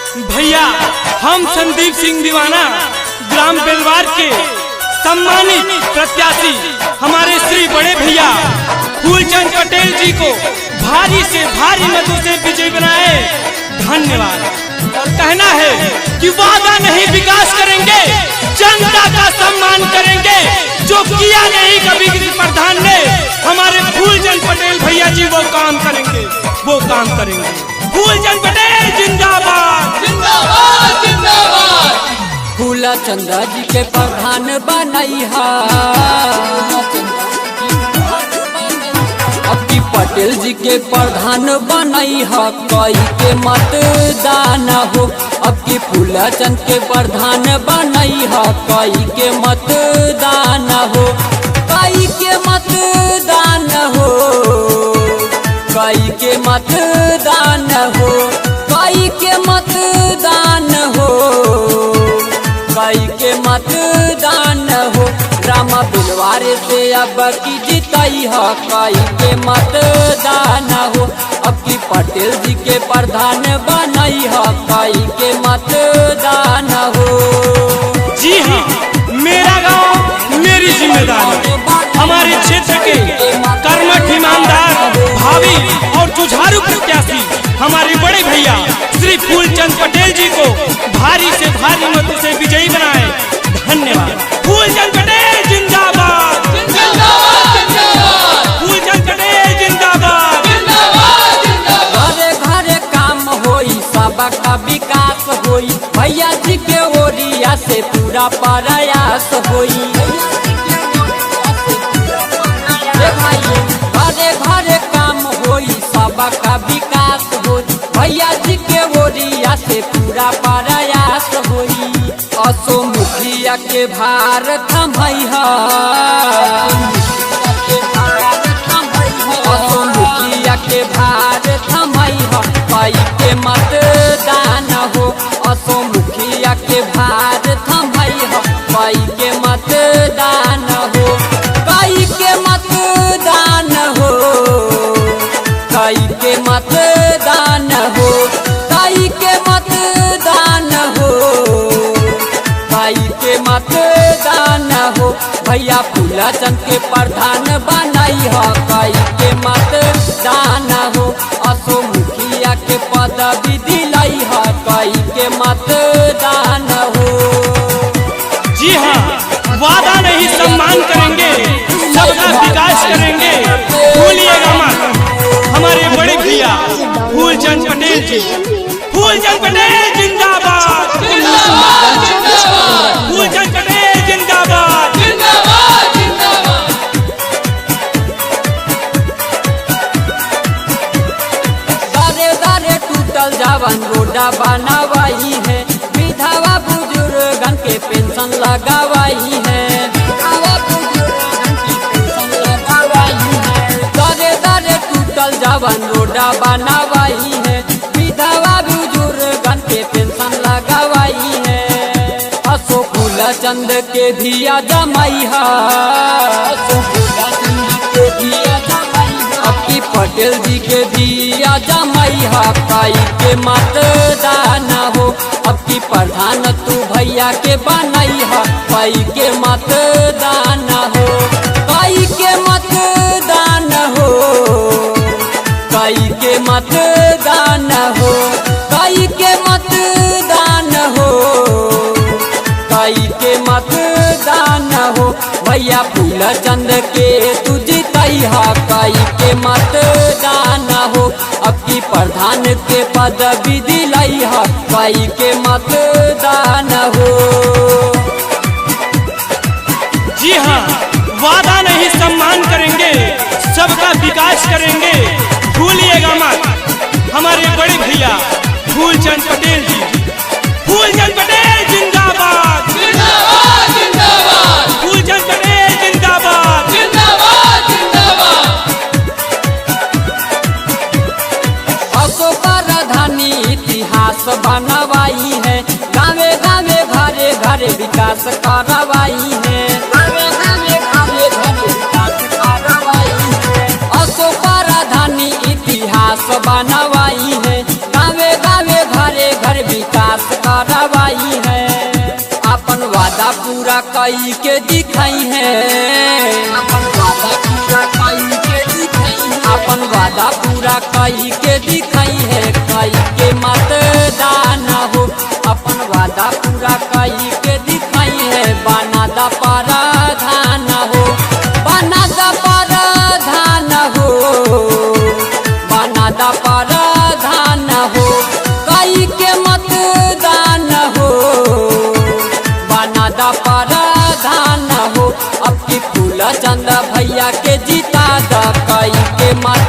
भैया हम संदीप सिंह दीवाना ग्राम बेलवार के सम्मानित प्रत्याशी हमारे श्री बड़े भैया फूलचंद पटेल जी को भारी से भारी मतों से विजयी बनाए। धन्यवाद। और कहना है कि वादा नहीं विकास करेंगे, जनता का सम्मान करेंगे। जो किया नहीं कभी किसी प्रधान ने, हमारे फूलचंद पटेल भैया जी वो काम करेंगे, वो काम करेंगे। फूलचंद पटेल जिंदाबाद, जिंदाबाद, जिंदाबाद। फूलचंद जी के प्रधान बनैहा, अब की पटेल जी के प्रधान बनैहा, कई के मतदान हो। अब की फूलचंद के प्रधान बनैहा, कई के मतदान हो, कई के मतदान हो, कई के मतदान हो, कई के मतदान हो, कई के मतदान हो। रामा बिलवारे से अब की जीतई है, कई के मतदान हो। अब की पटेल जी के प्रधान बनई है, कई के मतदान हो। जी हाँ, मेरा गांव मेरी जिम्मेदारी। हमारे क्षेत्र के कर्मठ, ईमानदार, भावी और जुझारू प्रत्याशी हमारे बड़े भैया श्री फूलचंद पटेल जी को भारी से भारी मतों से विजयी बनाए। धन्यवाद। फूलचंद पटेल जिंदाबाद, जिंदाबाद, जिंदाबाद। फूलचंद पटेल जिंदाबाद, जिंदाबाद, जिंदाबाद। घरे घरे काम होई, सबका विकास होई, भैया जी के ओरिया से पूरा प्रयास होई। घरे घरे काम होई, सबका विकास होई, भैया जी के ओरिया से पूरा प्रयास होई। असो मुखिया के भार थमैहा, असो मुखिया के भार थमैहा, कई के मतदान हो। असो मुखिया के भार थमैहा, कई के मतदान हो, कई के मतदान हो, कई के मतदान हो, कई के मतदान हो, कई के मतदान हो। भैया फूलचंद के प्रधान बनई है, कई के मतदान हो। असो मुखिया के पदवी दिलई है, कई के मतदान हो। जी हाँ, वादा नहीं सम्मान करेंगे, सबका विकास करेंगे। भूलिएगा मत हमारे बड़े भैया फूलचंद पटेल जी। फूलचंद पटेल जिंदाबाद, जिंदाबाद, जिंदाबाद। फूलचंद पटेल जिंदाबाद, जिंदाबाद, जिंदाबाद। दारे दारे टूटल जावन रोडा बनावाई है, विधवा बुजुर्गन के पेंशन लगावाई है, विधवा बुजुर्गन की पेंशन लगावाई है। दारे दारे टूटल जावन रोडा बनावाई है, विधवा बुजुर्गन के पेंशन लगावाई है। असो फूलचंद के भी जमैहा, असो फूलचंद के भी जमैहा, अब की पटेल जी के भी जमैहा, कई के मतदान हो। अब की प्रधान तू भैया के बनैहा, कई के मतदान हो, कई के मतदान हो, कई के मतदान हो, कई के मतदान हो, कई के मतदान हो। भैया फूलचंद के तू जीतैहा, कई के मतदान हो। अब की प्रधान के पदवी दिलैहा, कई के मतदान हो। जी हाँ, वादा नहीं सम्मान करेंगे, सबका विकास करेंगे। भूलिएगा मत हमारे बड़े भैया फूलचंद पटेल जी। फूलचंद पटेल जिंदाबाद, जिंदाबाद, जिंदाबाद। फूलचंद पटेल जिंदाबाद, जिंदाबाद, जिंदाबाद। असो प्रधानी इतिहास बनवाई है, गावे गावे घरे घरे विकास करवाई है, गावे गावे घरे घरे विकास करवाई है। असो प्रधानी इतिहास बनवाई है, गावे गावे घरे घर विकास भरवाई है। अपन वादा पूरा कई के दिखाई है, अपन वादा पूरा कई के दिखाई है, अपन वादा पूरा कई के दिखाई है। कई के मतदान हो, अपन वादा पूरा कई के दिखाई है। बना दा प्रावधान हो, बना दा प्रावधान हो, बना दा प्रावधान हो। कई के मतदान हो, बना दा प्रावधान हो। अब की फूलचंद भैया के जीता दा कई के मत